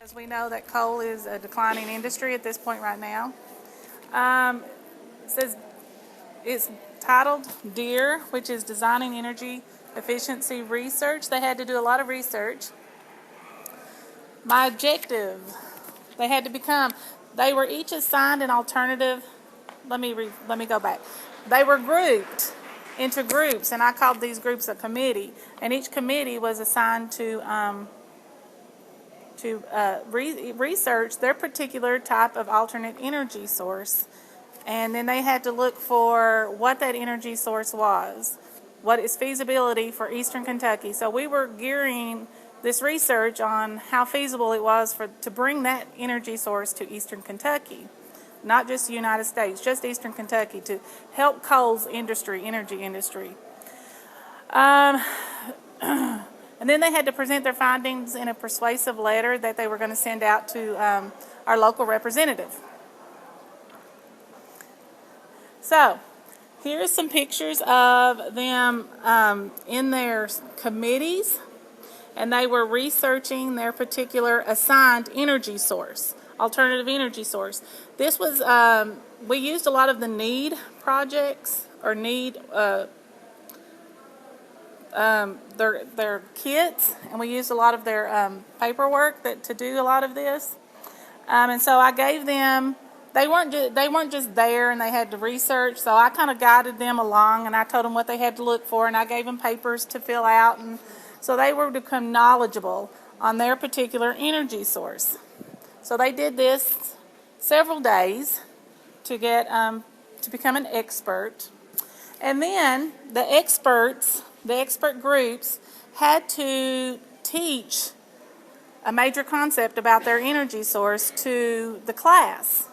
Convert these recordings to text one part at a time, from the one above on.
As we know that coal is a declining industry at this point right now. It says it's titled DEAR, which is Designing Energy Efficiency Research. They had to do a lot of research. My objective, they were each assigned an alternative. Let me go back. They were grouped into groups, and I called these groups a committee, and each committee was assigned to research their particular type of alternate energy source. And then they had to look for what that energy source was, what is feasibility for Eastern Kentucky. So we were gearing this research on how feasible it was to bring that energy source to Eastern Kentucky, not just the United States, just Eastern Kentucky, to help coal's energy industry. And then they had to present their findings in a persuasive letter that they were going to send out to our local representative. So, here's some pictures of them in their committees, and they were researching their particular assigned energy source, alternative energy source. This was, we used a lot of the NEED projects, or NEED, their kits, and we used a lot of their paperwork to do a lot of this. And so I gave them, they weren't just there and they had to research, so I kind of guided them along, and I told them what they had to look for, and I gave them papers to fill out, and so they were to become knowledgeable on their particular energy source. So they did this several days to get to become an expert, and then the expert groups had to teach a major concept about their energy source to the class.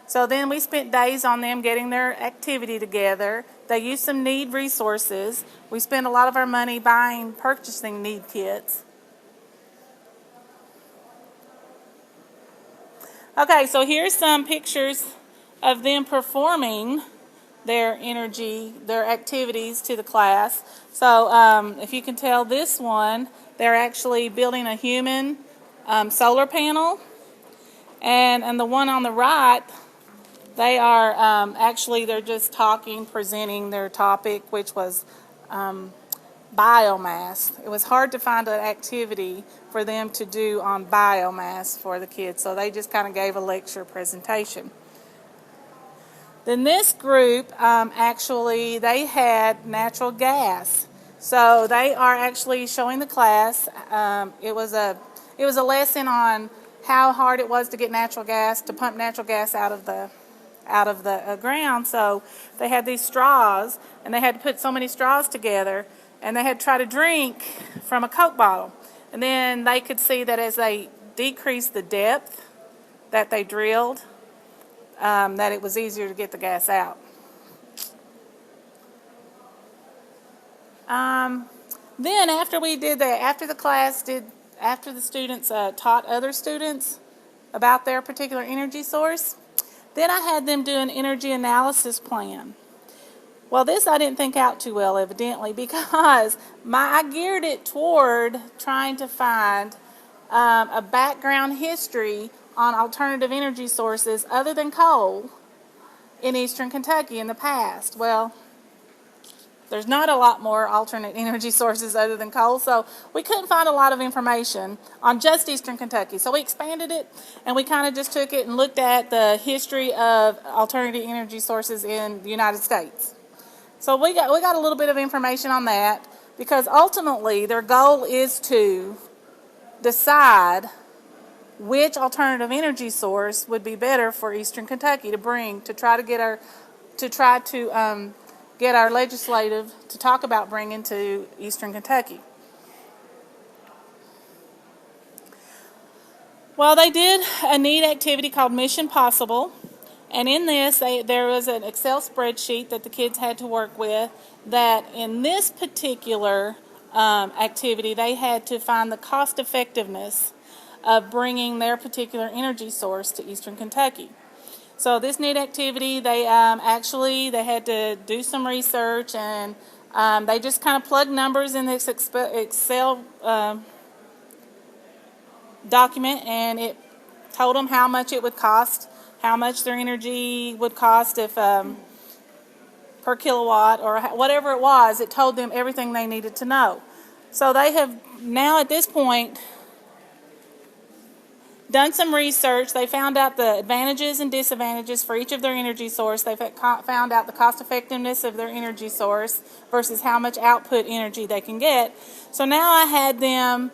So then we spent days on them getting their activity together. They used some NEED resources. We spent a lot of our money purchasing NEED kits. Okay, so here's some pictures of them performing their activities to the class. So if you can tell, this one, they're actually building a human solar panel. And the one on the right, they are they're just presenting their topic, which was biomass. It was hard to find an activity for them to do on biomass for the kids, so they just kind of gave a lecture presentation. Then this group, they had natural gas. So they are actually showing the class. It was a lesson on how hard it was to get natural gas, to pump natural gas out of the ground. So they had these straws, and they had to put so many straws together, and they had to try to drink from a Coke bottle. And then they could see that as they decreased the depth that they drilled, that it was easier to get the gas out. Then after we did that, after the students taught other students about their particular energy source, then I had them do an energy analysis plan. Well, this I didn't think out too well, evidently, because I geared it toward trying to find a background history on alternative energy sources other than coal in Eastern Kentucky in the past. Well, there's not a lot more alternate energy sources other than coal, so we couldn't find a lot of information on just Eastern Kentucky. So we expanded it, and we kind of just took it and looked at the history of alternative energy sources in the United States. So we got a little bit of information on that, because ultimately their goal is to decide which alternative energy source would be better for Eastern Kentucky to try to get our legislative to talk about bringing to Eastern Kentucky. Well, they did a neat activity called Mission Possible, and in this there was an Excel spreadsheet that the kids had to work with, that in this particular activity they had to find the cost effectiveness of bringing their particular energy source to Eastern Kentucky. So this neat activity, they had to do some research, and they just kind of plugged numbers in this Excel document, and it told them how much it would cost, how much their energy would cost if per kilowatt or whatever it was. It told them everything they needed to know. So they have now at this point done some research. They found out the advantages and disadvantages for each of their energy source. They've found out the cost effectiveness of their energy source versus how much output energy they can get. So now I had them,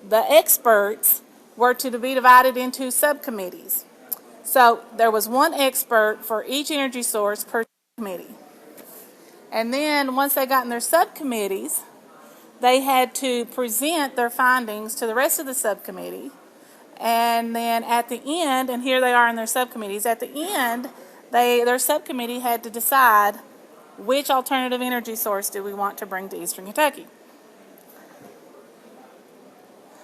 the experts, were to be divided into subcommittees. So there was one expert for each energy source per committee. And then once they got in their subcommittees, they had to present their findings to the rest of the subcommittee. And then at the end, and here they are in their subcommittees, at the end, their subcommittee had to decide which alternative energy source do we want to bring to Eastern Kentucky.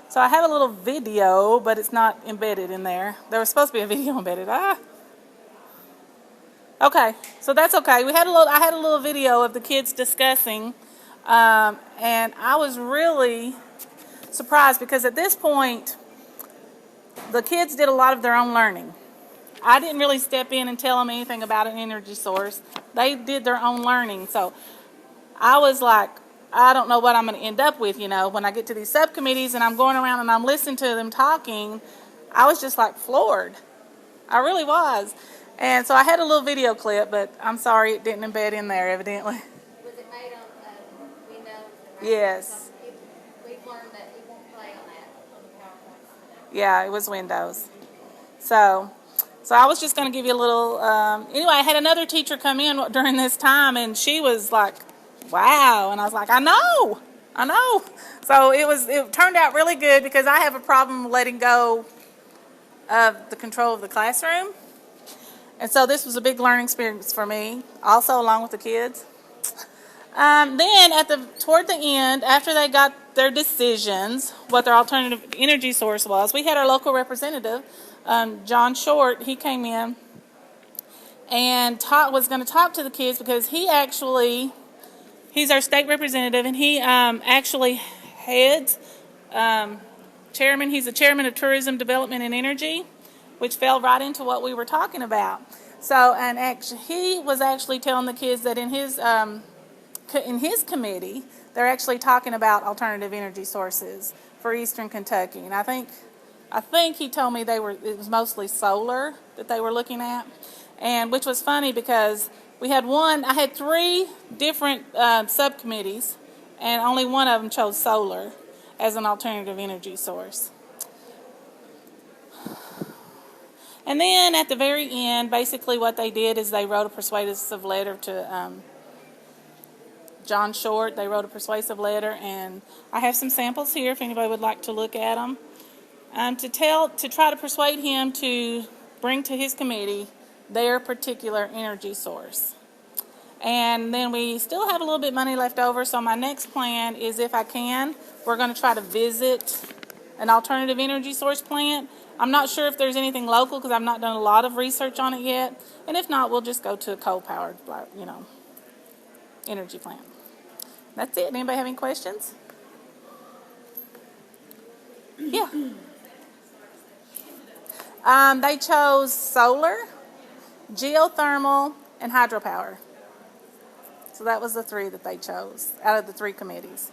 So I have a little video, but it's not embedded in there. There was supposed to be a video embedded. Okay, so that's okay. I had a little video of the kids discussing, and I was really surprised because at this point, the kids did a lot of their own learning. I didn't really step in and tell them anything about an energy source. They did their own learning. So I was like, I don't know what I'm going to end up with, when I get to these subcommittees and I'm going around and I'm listening to them talking. I was just like floored. I really was. And so I had a little video clip, but I'm sorry it didn't embed in there evidently. Was it made on Windows? Yes. We've learned that it won't play on that, on the PowerPoint. Yeah, it was Windows. So I was just going to give you a little, anyway, I had another teacher come in during this time, and she was like, wow. And I was like, I know. So it turned out really good because I have a problem letting go of the control of the classroom. And so this was a big learning experience for me, also along with the kids. Then toward the end, after they got their decisions, what their alternative energy source was, we had our local representative, John Short. He came in and was going to talk to the kids because he's our state representative, and he actually heads chairman. He's the chairman of Tourism Development and Energy, which fell right into what we were talking about. So, he was actually telling the kids that in his committee, they're actually talking about alternative energy sources for Eastern Kentucky. And I think he told me it was mostly solar that they were looking at, and which was funny because I had 3 different subcommittees, and only one of them chose solar as an alternative energy source. And then at the very end, basically what they did is they wrote a persuasive letter to John Short. They wrote a persuasive letter, and I have some samples here if anybody would like to look at them. To try to persuade him to bring to his committee their particular energy source. And then we still have a little bit of money left over, so my next plan is, if I can, we're going to try to visit an alternative energy source plant. I'm not sure if there's anything local because I've not done a lot of research on it yet. And if not, we'll just go to a coal-powered, energy plant. That's it. Anybody have any questions? Yeah. They chose solar, geothermal, and hydropower. So that was the 3 that they chose out of the 3 committees.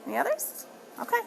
Any others? Okay.